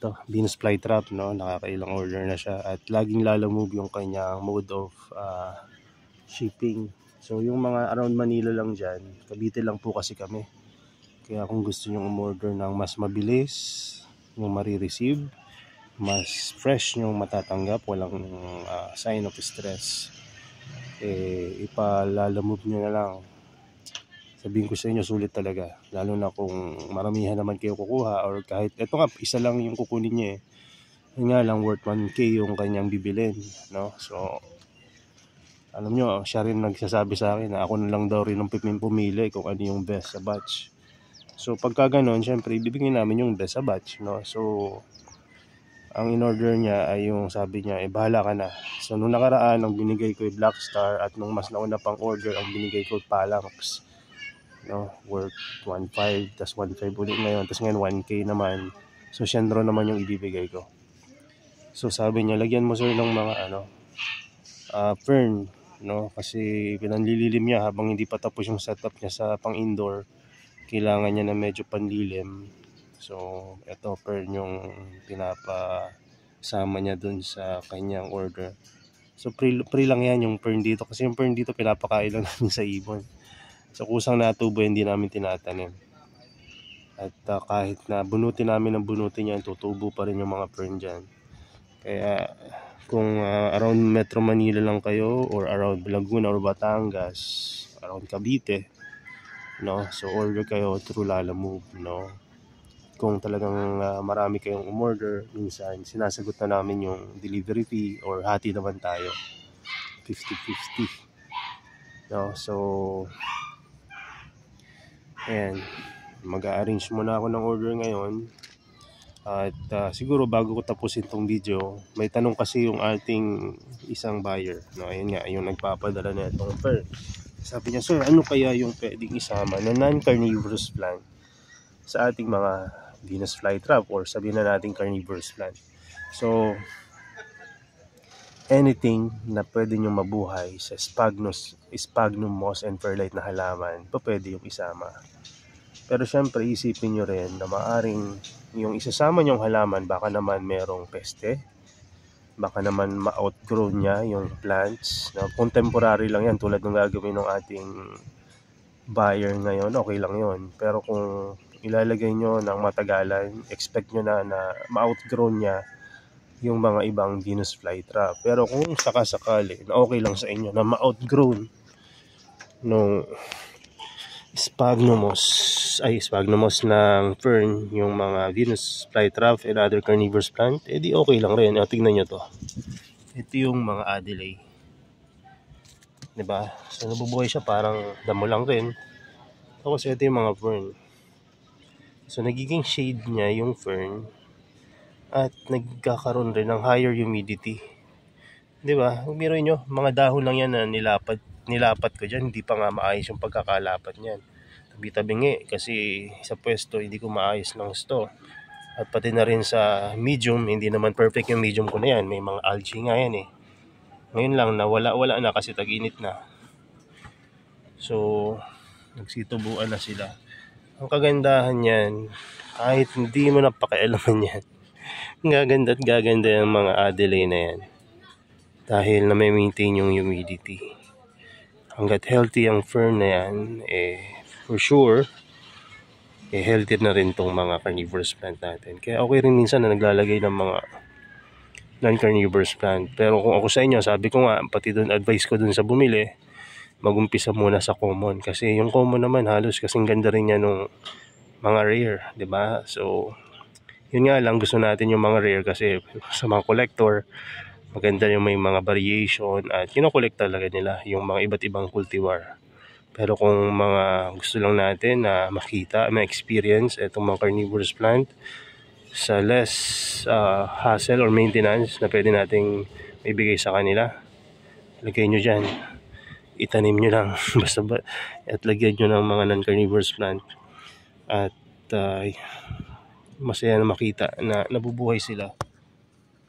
to, Venus flytrap, no? Nakakailang order na siya at laging lalamove yung kanyang mode of shipping. So yung mga around Manila lang dyan, Cavite lang po kasi kami. Kaya kung gusto nyo umorder ng mas mabilis yung marireceive, mas fresh yung matatanggap, walang sign of stress, ipalalamove nyo na lang. Sabihin ko sa inyo, sulit talaga. Lalo na kung maramihan naman kayo kukuha, or kahit eto nga, isa lang yung kukunin niya yun nga lang, worth 1K yung kanyang bibilin, no? So alam nyo, siya rin nagsasabi sa akin na ako na lang daw rin ang pumili kung ano yung best sa batch. So pagka ganon, syempre ibibigay namin yung best sa batch, no? So ang in-order niya ay yung sabi niya, bahala ka na. So nung nakaraan, ang binigay ko ay Black Star, at nung mas nauna pang order, ang binigay ko Phalanx, no? Worth 1.5, tas 1.5 ulit ngayon, tas ngayon 1K naman. So Shendro naman yung ibibigay ko. So sabi niya, lagyan mo sir ng mga fern, no? Kasi pinanlililim niya habang hindi pa tapos yung setup niya sa pang indoor. Kailangan niya na medyo panlilim. So ito, fern yung pinapasama niya dun sa kanyang order. So pre lang yan yung fern dito, kasi yung fern dito pinapakain lang namin sa ibon. So kusang natubo, hindi namin tinatanim. At kahit na bunutin namin ng bunutin yan, tutubo pa rin yung mga fern dyan. Kaya kung around Metro Manila lang kayo, or around Laguna or Batangas, around Cavite, no? So order kayo through Lalamove, no? Kung talagang marami kayong umorder, minsan sinasagot na namin yung delivery fee, or hati naman tayo, 50-50, no? So ayan, mag-a-arrange muna ako ng order ngayon. At siguro bago ko tapusin tong video, may tanong kasi yung ating isang buyer, no? Ayun nga, yung nagpapadala na itong fern. Sabi niya, sir, ano kaya yung pwedeng isama na non-carnivorous plant sa ating mga Venus flytrap, or sabihin na natin carnivorous plant? So anything na pwede nyo mabuhay sa sphagnum moss and perlite na halaman, pwede yung isama. Pero syempre isipin nyo rin na maaring yung isasama nyong halaman, baka naman merong peste, baka naman ma-outgrow niya yung plants, na kung temporary lang yan, tulad ng gagawin ng ating buyer ngayon, okay lang yon. Pero kung ilalagay nyo ng matagalan, expect nyo na ma-outgrow niya yung mga ibang Venus flytrap. Pero kung sakasakali na okay lang sa inyo na ma-outgrown nung sphagnum moss ng fern yung mga Venus flytrap and other carnivorous plant, edi okay lang rin. Tingnan nyo to, ito yung mga Adelaide, diba? So nabubuhay siya, parang damo lang rin. Tapos ito yung mga fern, so nagiging shade niya yung fern, at nagkakaroon rin ng higher humidity, diba? Biruin nyo, mga dahon lang yan na nilapat ko dyan, hindi pa nga maayos yung pagkakalapat niyan. Tabi-tabingi kasi sa pwesto hindi ko maayos ng sto. At pati na rin sa medium, hindi naman perfect yung medium ko na yan, may mga algae nga yan Ngayon lang wala na kasi tag-init na. So nagsitubuan na sila. Ang kagandahan yan, kahit hindi mo napakialaman yan, gaganda at gaganda yung mga Adelaide na yan, dahil na may maintain yung humidity. Hanggat healthy ang fern na yan, for sure, healthy na rin tong mga carnivorous plant natin. Kaya okay rin minsan na naglalagay ng mga non-carnivorous plant. Pero kung ako sa inyo, sabi ko nga, pati doon advice ko doon sa bumili, magumpisa muna sa common. Kasi yung common naman, halos kasing ganda rin yan ng mga rare, diba? So yun nga lang, gusto natin yung mga rare kasi sa mga collector, maganda yung may mga variation, at kinokollect talaga nila yung mga iba't ibang cultivar. Pero kung mga gusto lang natin na makita, ma-experience itong mga carnivorous plant sa less hassle or maintenance na pwede nating ibigay sa kanila, lagay nyo dyan, itanim nyo lang basta at lagyan nyo ng mga non-carnivorous plant, at masaya na makita na nabubuhay sila,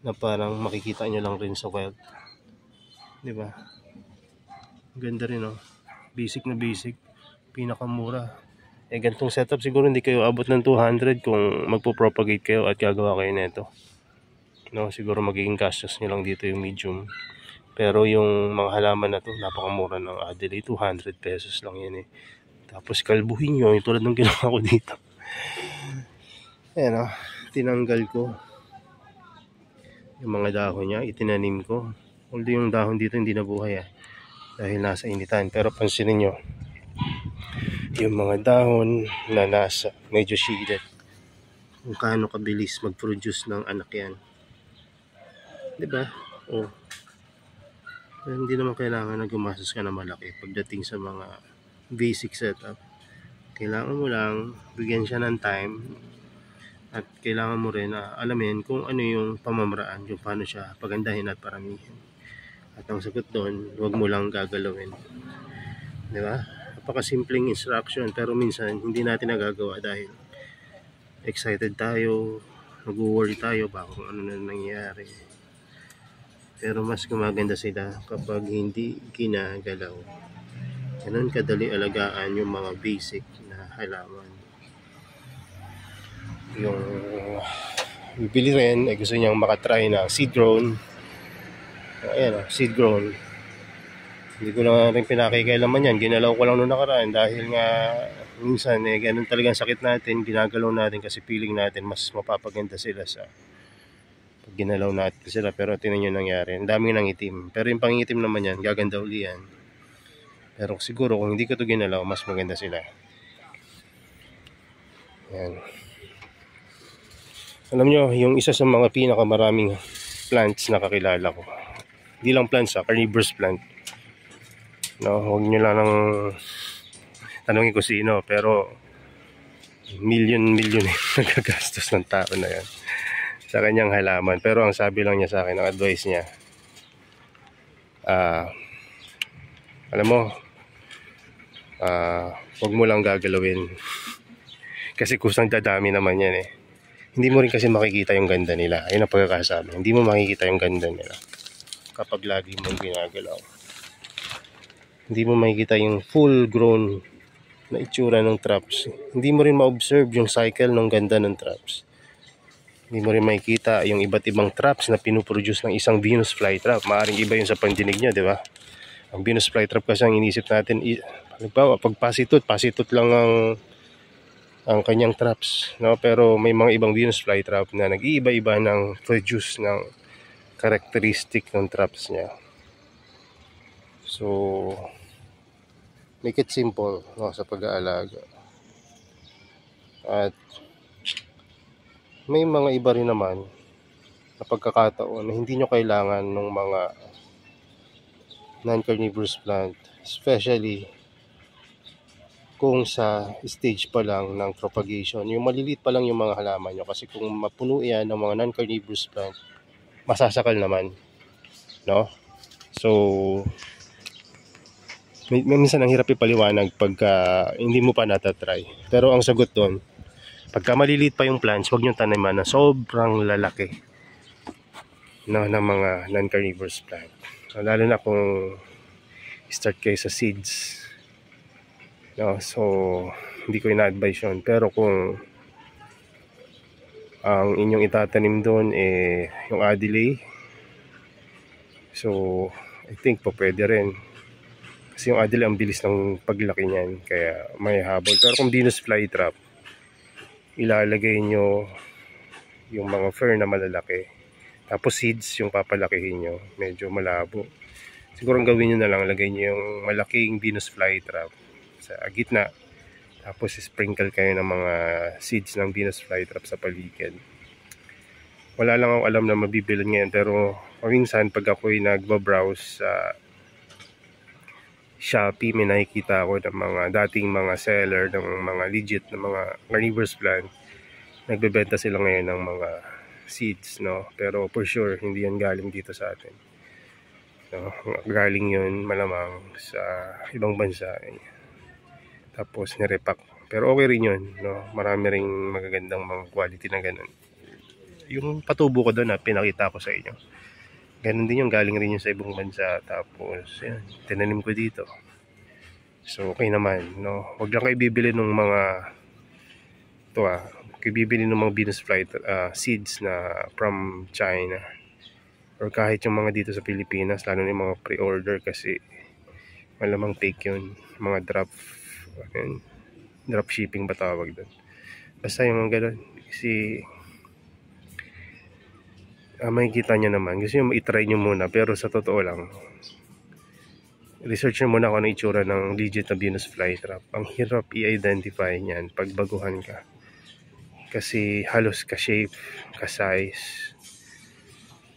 na parang makikita nyo lang rin sa wild, diba? Ganda rin, basic na basic, pinakamura, Ganitong setup siguro hindi kayo abot ng 200 kung magpo-propagate kayo at gagawa kayo nito. No, siguro magiging gastos nyo lang dito yung medium. Pero yung mga halaman na to, napakamura ng Adelaide, 200 pesos lang yan eh. Tapos kalbuhin nyo, yung tulad ng ginawa ko dito. Ayan o, tinanggal ko yung mga dahon niya, itinanim ko. Although yung dahon dito hindi nabuhay dahil nasa initan. Pero pansinin nyo, yung mga dahon na nasa medyo shaded, kung kaano kabilis mag-produce ng anak yan. Diba? Oh. Hindi naman kailangan na gumastos ka na malaki pagdating sa mga basic setup. Kailangan mo lang bigyan siya ng time at kailangan mo rin alamin kung ano yung pamamaraan, yung paano siya pagandahin at paramihin. At ang sagot doon, huwag mo lang gagalawin. Diba? Napakasimpleng instruction pero minsan hindi natin nagagawa dahil excited tayo, nag-worry tayo baka kung ano na nangyayari. Pero mas gumaganda sila kapag hindi ginagalaw. Ganun kadali alagaan yung mga basic na halaman. Yung bibili rin, gusto niyang makatry na seed grown. Ayan seed grown. Hindi ko na rin pinakikailaman yan. Ginalaw ko lang noong nakaraan dahil nga minsan ganun talagang sakit natin. Ginagalaw natin kasi feeling natin mas mapapaganda sila sa pag ginalaw natin sila. Pero tinan nyo nangyari, ang dami nang itim. Pero yung pangitim naman yan, gaganda uli yan. Pero siguro kung hindi ko ito ginalaw, mas maganda sila. Yan. Alam nyo, yung isa sa mga pinakamaraming plants na kakilala ko, hindi lang plants carnivorous plant. No, huwag nyo lang nang tanongin ko sino, pero million nagagastos ng tao na yan sa kanyang halaman. Pero ang sabi lang niya sa akin, ang advice niya, alam mo, huwag mo lang gagalawin kasi kusang dadami naman yan eh. Hindi mo rin kasi makikita yung ganda nila. Ayun ang pagkakasabi, hindi mo makikita yung ganda nila kapag lagi mong ginagalaw. Hindi mo makikita yung full grown na itsura ng traps. Hindi mo rin ma-observe yung cycle ng ganda ng traps. Hindi mo rin makikita yung iba't ibang traps na pinuproduce ng isang Venus flytrap. Maaring iba yun sa pandinig nyo, di ba? Ang Venus flytrap kasi ang inisip natin, halimbawa, pag pasitot lang ang kanyang traps. No? Pero may mga ibang Venus flytrap na nag-iiba-iba ng produce ng characteristic ng traps niya. So, make it simple no, sa pag-aalaga. At may mga iba rin naman na pagkakataon na hindi nyo kailangan ng mga non-carnivorous plant, especially kung sa stage pa lang ng propagation. Yung maliliit pa lang yung mga halaman nyo kasi kung mapuno yan ng mga non-carnivorous plant, masasakal naman. No? So, minsan ang hirap ipaliwanag pagka hindi mo pa natatry. Pero ang sagot doon, pagka maliliit pa yung plants, huwag nyo taniman na sobrang lalaki no, ng mga non-carnivorous plant. Lalo na kung start kayo sa seeds. No, so, hindi ko ina-advise yun. Pero kung ang inyong itatanim doon yung Adelaide, so, I think po pwede rin. Kasi yung Adelaide ang bilis ng paglaki niyan, kaya may habol. Pero kung Venus flytrap, ilalagay nyo yung mga fern na malalaki. Tapos seeds yung papalakihin nyo. Medyo malabo. Siguro ang gawin nyo na lang, lagay nyo yung malaking Venus flytrap sa gitna. Tapos sprinkle kayo ng mga seeds ng Venus flytrap sa paligid. Wala lang ako alam na mabibilhan ngayon. Pero minsan pag ako'y nagbabrowse sa Shopee, may nakikita ako ng mga dating mga seller ng mga legit na mga carnivorous plant. Nagbebenta sila ngayon ng mga seeds, no? Pero for sure, hindi yan galing dito sa atin. No? Galing yun malamang sa ibang bansa. Tapos nirepack. Pero okay rin yun, no? Marami ring magagandang mga quality na ganun. Yung patubo ko doon na pinakita ko sa inyo. Ganun din yung galing rin yung sa ibang bansa. Tapos, yan, tinanim ko dito. So okay naman, no? Huwag lang kayo bibili ng mga kayo bibili ng mga Venus flytrap seeds na from China or kahit yung mga dito sa Pilipinas, lalo na yung mga pre-order, kasi malamang fake yun, mga drop shipping ba tawag doon. Basta yung mga ganun, kasi makikita nyo naman, gusto nyo i-try nyo muna, pero sa totoo lang, research nyo muna kung ano itsura ng legit na Venus flytrap. Ang hirap i-identify niyan pag baguhan ka, kasi halos ka-shape, ka-size,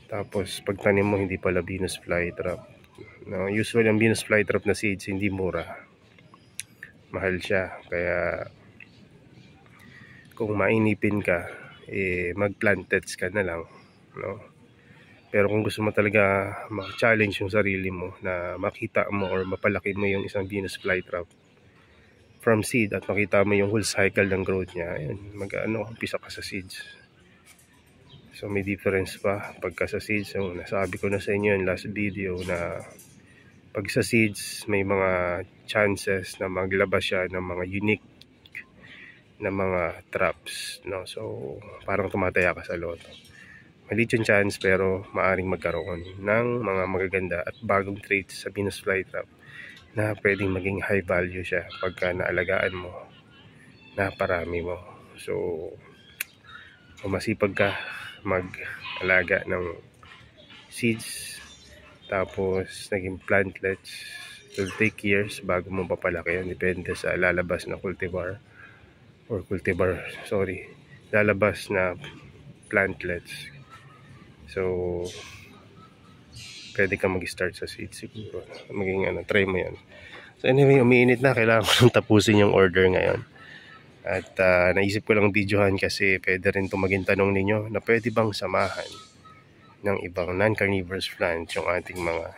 tapos pag tanim mo hindi pala Venus flytrap, no? Usually ang Venus flytrap na seeds hindi mura, mahal siya. Kaya kung mainipin ka, mag-plant test ka na lang, no? Pero kung gusto mo talaga ma-challenge yung sarili mo na makita mo or mapalaki mo yung isang Venus flytrap from seed at makita mo yung whole cycle ng growth niya, ayun, umpisa ka sa seeds. So may difference pa pagka sa seeds. So nasabi ko na sa inyo yung last video na pag sa seeds may mga chances na maglabas siya ng mga unique na mga traps, no? So parang tumataya ka sa loto. Maliit yung chance, pero maaring magkaroon ng mga magaganda at bagong traits sa Venus flytrap na pwedeng maging high value siya pagka naalagaan mo, naparami mo. So kung masipag ka mag-alaga ng seeds tapos naging plantlets, it will take years bago mo papalaki yan. Depende sa lalabas na lalabas na plantlets. So pwede ka mag-start sa seeds siguro, try mo yan. So anyway, umiinit na, kailangan ko nang tapusin yung order ngayon. At naisip ko lang videohan kasi pwede rin itong maging tanong ninyo na pwede bang samahan ng ibang non-carnivorous plant yung ating mga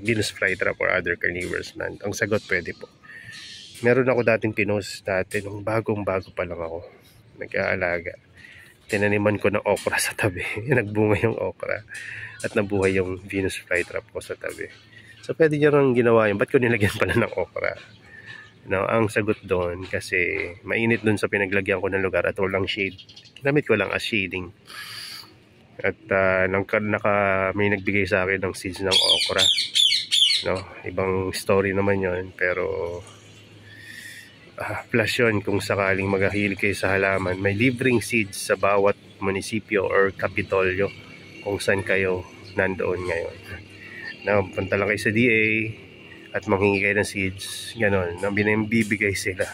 Venus flytrap or other carnivorous plant. Ang sagot, pwede po. Meron ako dating pinost nung bagong-bago pa lang ako nag-aalaga. Tinaniman ko ng okra sa tabi. Nagbunga yung okra at nabuhay yung Venus flytrap ko sa tabi. So pwede nyo rin ginawa yun. Ba't ko nilagyan pala ng okra? No, ang sagot doon, kasi mainit doon sa pinaglagyan ko ng lugar at walang shade. Ginamit ko lang as shading. At may nagbigay sa akin ng seeds ng okra. No, ibang story naman yon, pero plus yun, kung sakaling maghahilig kayo sa halaman, may libreng seeds sa bawat munisipyo or kapitolyo kung saan kayo nandoon ngayon. Na punta lang kayo sa DA at manghingi kayo ng seeds, gano'n, na binibigay sila.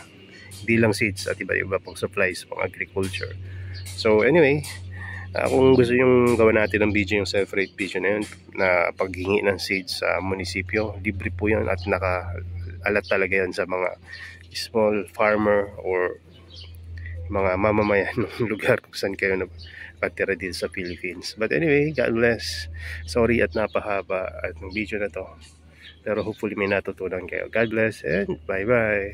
Hindi lang seeds at iba-iba pang supplies pang agriculture. So anyway, kung gusto yung gawa natin ng video, yung self-rate video na yun, na paghingi ng seeds sa munisipyo, libre po yun at naka-alat talaga yan sa mga small farmer or mga mamamayan ng lugar kung saan kayo nakatira dito sa Philippines. But anyway, God bless. Sorry at napahaba at ng video na to, pero hopefully may natutunan kayo. God bless and bye bye.